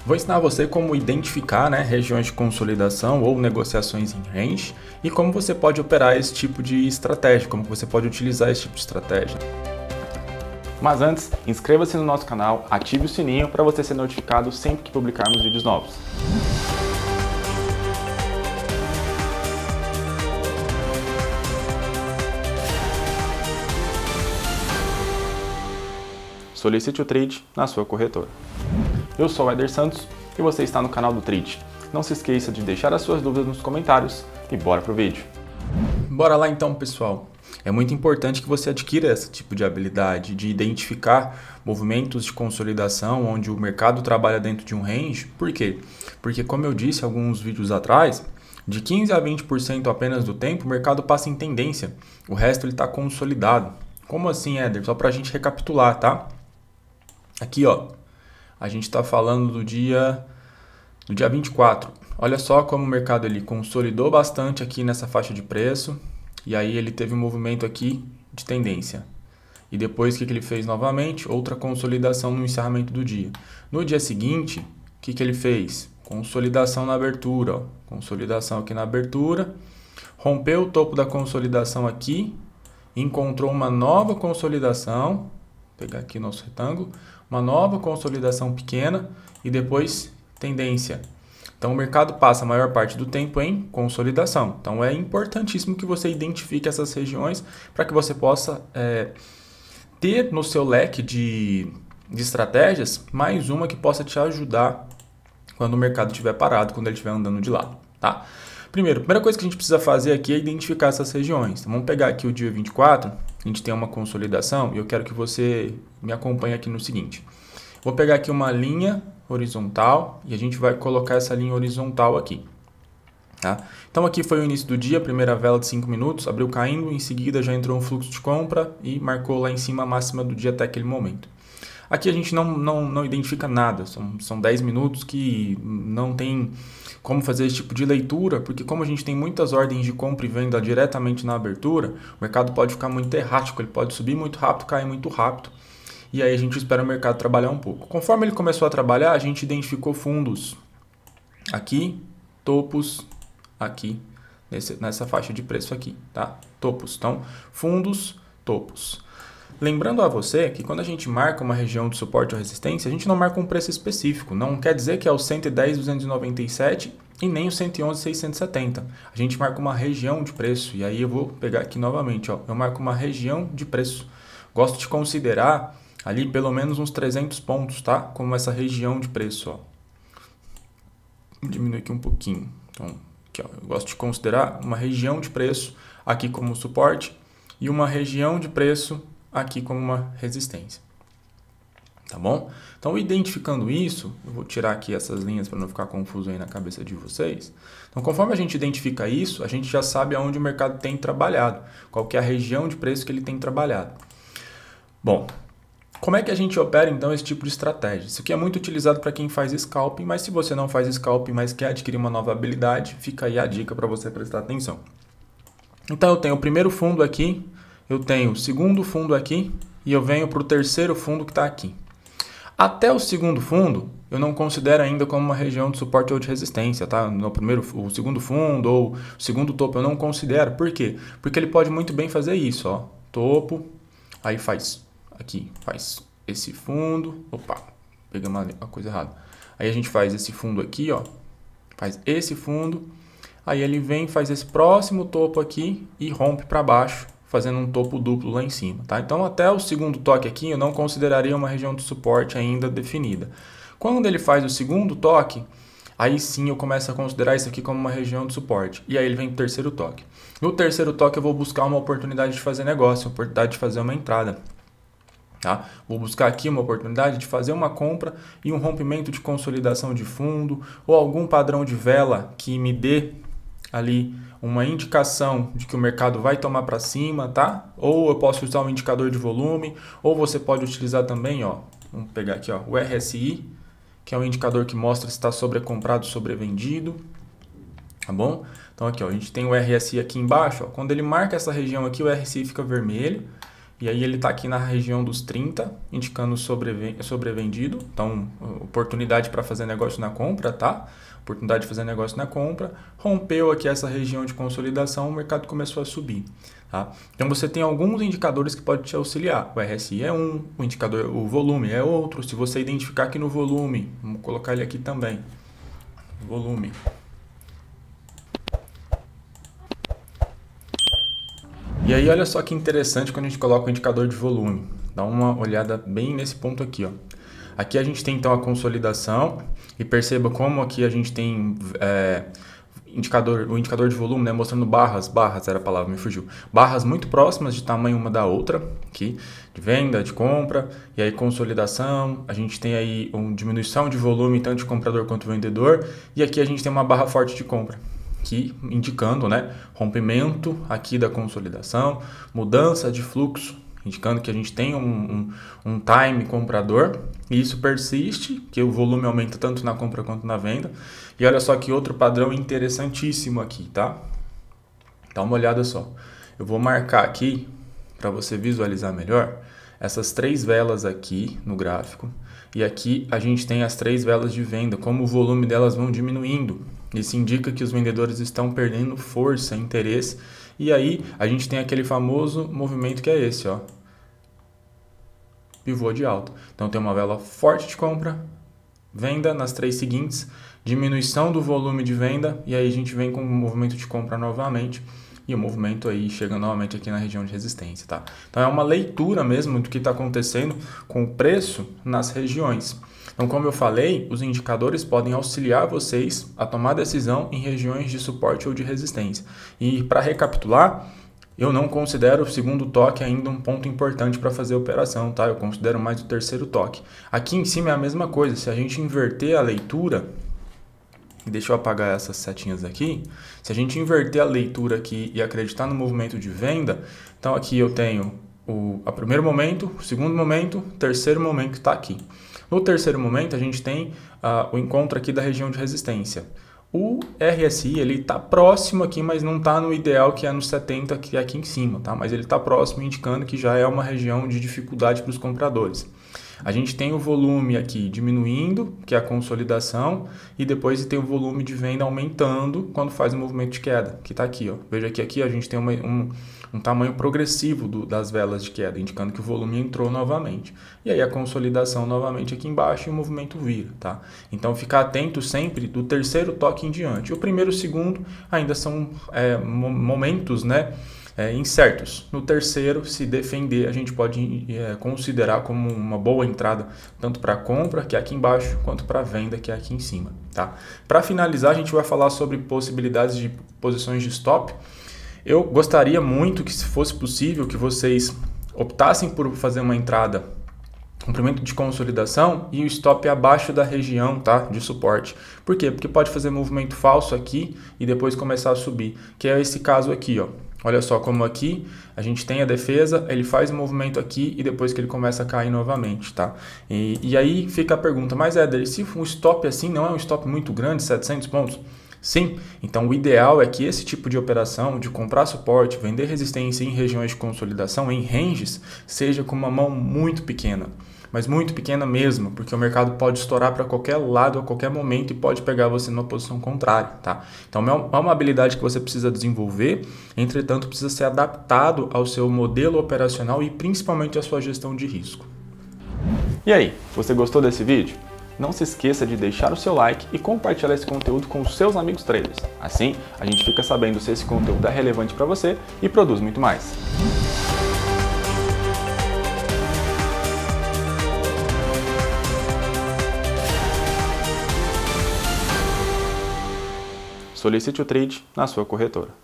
Vou ensinar você como identificar, regiões de consolidação ou negociações em range e como você pode operar esse tipo de estratégia, como você pode utilizar esse tipo de estratégia. Mas antes, inscreva-se no nosso canal, ative o sininho para você ser notificado sempre que publicarmos vídeos novos. Solicite o trade na sua corretora. Eu sou o Éder Santos e você está no canal do Trade. Não se esqueça de deixar as suas dúvidas nos comentários e bora pro vídeo. Bora lá então, pessoal. É muito importante que você adquira esse tipo de habilidade de identificar movimentos de consolidação onde o mercado trabalha dentro de um range. Por quê? Porque, como eu disse alguns vídeos atrás, de 15 a 20% apenas do tempo o mercado passa em tendência. O resto ele está consolidado. Como assim, Éder? Só para a gente recapitular, tá? Aqui, ó, a gente está falando do dia 24. Olha só como o mercado ele consolidou bastante aqui nessa faixa de preço e aí ele teve um movimento aqui de tendência. E depois o que ele fez novamente? Outra consolidação no encerramento do dia. No dia seguinte, o que ele fez? Consolidação na abertura, ó. Consolidação aqui na abertura, rompeu o topo da consolidação aqui, encontrou uma nova consolidação, vou pegar aqui o nosso retângulo, uma nova consolidação pequena e depois tendência. Então o mercado passa a maior parte do tempo em consolidação. Então é importantíssimo que você identifique essas regiões para que você possa ter no seu leque de estratégias mais uma que possa te ajudar quando o mercado estiver parado, quando ele estiver andando de lado, tá? Primeiro, a primeira coisa que a gente precisa fazer aqui é identificar essas regiões. Então, vamos pegar aqui o dia 24, a gente tem uma consolidação e eu quero que você me acompanhe aqui no seguinte. Vou pegar aqui uma linha horizontal e a gente vai colocar essa linha horizontal aqui. Tá? Então aqui foi o início do dia, primeira vela de 5 minutos, abriu caindo, em seguida já entrou um fluxo de compra e marcou lá em cima a máxima do dia até aquele momento. Aqui a gente não identifica nada, são 10 minutos que não tem como fazer esse tipo de leitura, porque como a gente tem muitas ordens de compra e venda diretamente na abertura, o mercado pode ficar muito errático, ele pode subir muito rápido, cair muito rápido, e aí a gente espera o mercado trabalhar um pouco. Conforme ele começou a trabalhar, a gente identificou fundos aqui, topos aqui, nessa faixa de preço aqui, tá? Topos, então fundos, topos. Lembrando a você que quando a gente marca uma região de suporte ou resistência, a gente não marca um preço específico. Não quer dizer que é o 110.297 e nem o 111.670. A gente marca uma região de preço. E aí eu vou pegar aqui novamente, ó. Eu marco uma região de preço. Gosto de considerar ali pelo menos uns 300 pontos, tá? Como essa região de preço, ó. Vou diminuir aqui um pouquinho. Então, aqui, ó. Eu gosto de considerar uma região de preço aqui como suporte e uma região de preço aqui como uma resistência, tá bom? Então, identificando isso, eu vou tirar aqui essas linhas para não ficar confuso aí na cabeça de vocês. Então, conforme a gente identifica isso, a gente já sabe aonde o mercado tem trabalhado, qual que é a região de preço que ele tem trabalhado. Bom, como é que a gente opera então esse tipo de estratégia? Isso aqui é muito utilizado para quem faz scalping, mas se você não faz scalping, mas quer adquirir uma nova habilidade, fica aí a dica para você prestar atenção. Então, eu tenho o primeiro fundo aqui, eu tenho o segundo fundo aqui e eu venho para o terceiro fundo que está aqui. Até o segundo fundo, eu não considero ainda como uma região de suporte ou de resistência, tá? O segundo fundo ou o segundo topo eu não considero. Por quê? Porque ele pode muito bem fazer isso, ó. Topo, aí faz esse fundo. Opa, pegamos a coisa errada. Aí a gente faz esse fundo aqui, ó. Faz esse fundo. Aí ele vem, faz esse próximo topo aqui e rompe para baixo, fazendo um topo duplo lá em cima, tá? Então, até o segundo toque aqui, eu não consideraria uma região de suporte ainda definida. Quando ele faz o segundo toque, aí sim eu começo a considerar isso aqui como uma região de suporte. E aí ele vem para o terceiro toque. No terceiro toque eu vou buscar uma oportunidade de fazer negócio, uma oportunidade de fazer uma entrada. Tá? Vou buscar aqui uma oportunidade de fazer uma compra e um rompimento de consolidação de fundo ou algum padrão de vela que me dê ali uma indicação de que o mercado vai tomar para cima, tá? Ou eu posso usar um indicador de volume, ou você pode utilizar também, ó, vamos pegar aqui, ó, o RSI, que é um indicador que mostra se está sobrecomprado ou sobrevendido, tá bom? Então aqui, ó, a gente tem o RSI aqui embaixo, ó, quando ele marca essa região aqui, o RSI fica vermelho, E aí ele está aqui na região dos 30, indicando sobrevendido. Então, oportunidade para fazer negócio na compra, tá? Oportunidade de fazer negócio na compra. Rompeu aqui essa região de consolidação, o mercado começou a subir. Tá? Então você tem alguns indicadores que podem te auxiliar. O RSI é um, o volume é outro. Se você identificar aqui no volume, vamos colocar ele aqui também. Volume. E aí olha só que interessante quando a gente coloca o indicador de volume. Dá uma olhada bem nesse ponto aqui, ó. Aqui a gente tem então a consolidação e perceba como aqui a gente tem o indicador de volume, né, mostrando barras era a palavra, me fugiu. Barras muito próximas de tamanho uma da outra, aqui, de venda, de compra, e aí consolidação, a gente tem aí uma diminuição de volume tanto de comprador quanto vendedor, e aqui a gente tem uma barra forte de compra. Aqui indicando, né, rompimento aqui da consolidação, mudança de fluxo, indicando que a gente tem um time comprador, e isso persiste, que o volume aumenta tanto na compra quanto na venda. E olha só que outro padrão interessantíssimo aqui, tá? Dá uma olhada só. Eu vou marcar aqui, para você visualizar melhor, essas 3 velas aqui no gráfico, e aqui a gente tem as 3 velas de venda, como o volume delas vão diminuindo. Isso indica que os vendedores estão perdendo força, interesse. E aí a gente tem aquele famoso movimento que é esse, ó. Pivô de alta. Então tem uma vela forte de compra, venda nas 3 seguintes, diminuição do volume de venda, e aí a gente vem com um movimento de compra novamente. E o movimento aí chega novamente aqui na região de resistência, tá? Então é uma leitura mesmo do que está acontecendo com o preço nas regiões. Então, como eu falei, os indicadores podem auxiliar vocês a tomar decisão em regiões de suporte ou de resistência. E para recapitular, eu não considero o segundo toque ainda um ponto importante para fazer a operação, tá? Eu considero mais o terceiro toque. Aqui em cima é a mesma coisa, se a gente inverter a leitura, deixa eu apagar essas setinhas aqui, se a gente inverter a leitura aqui e acreditar no movimento de venda, então aqui eu tenho o primeiro momento, o segundo momento, o terceiro momento está aqui. No terceiro momento, a gente tem o encontro aqui da região de resistência. O RSI ele está próximo aqui, mas não está no ideal, que é no 70, que é aqui em cima, tá? Mas ele está próximo, indicando que já é uma região de dificuldade para os compradores. A gente tem o volume aqui diminuindo, que é a consolidação, e depois tem o volume de venda aumentando quando faz o movimento de queda, que está aqui, ó. Veja que aqui a gente tem um tamanho progressivo das velas de queda, indicando que o volume entrou novamente. E aí a consolidação novamente aqui embaixo e o movimento vira, tá? Então ficar atento sempre do terceiro toque em diante. O primeiro e o segundo ainda são momentos, né? Incertos. No terceiro, se defender, a gente pode considerar como uma boa entrada tanto para compra, que é aqui embaixo, quanto para venda, que é aqui em cima. Tá? Para finalizar, a gente vai falar sobre possibilidades de posições de stop. Eu gostaria muito que, se fosse possível, que vocês optassem por fazer uma entrada comprimento de consolidação e o stop abaixo da região, tá, de suporte. Por quê? Porque pode fazer movimento falso aqui e depois começar a subir, que é esse caso aqui, ó. Olha só como aqui a gente tem a defesa, ele faz um movimento aqui e depois que ele começa a cair novamente, tá? E aí fica a pergunta, mas Éder, se um stop assim não é um stop muito grande, 700 pontos? Sim, então o ideal é que esse tipo de operação de comprar suporte, vender resistência em regiões de consolidação, em ranges, seja com uma mão muito pequena. Mas muito pequena mesmo, porque o mercado pode estourar para qualquer lado a qualquer momento e pode pegar você numa posição contrária, tá? Então é uma habilidade que você precisa desenvolver, entretanto precisa ser adaptado ao seu modelo operacional e principalmente à sua gestão de risco. E aí, você gostou desse vídeo? Não se esqueça de deixar o seu like e compartilhar esse conteúdo com os seus amigos traders. Assim, a gente fica sabendo se esse conteúdo é relevante para você e produz muito mais. Solicite o trade na sua corretora.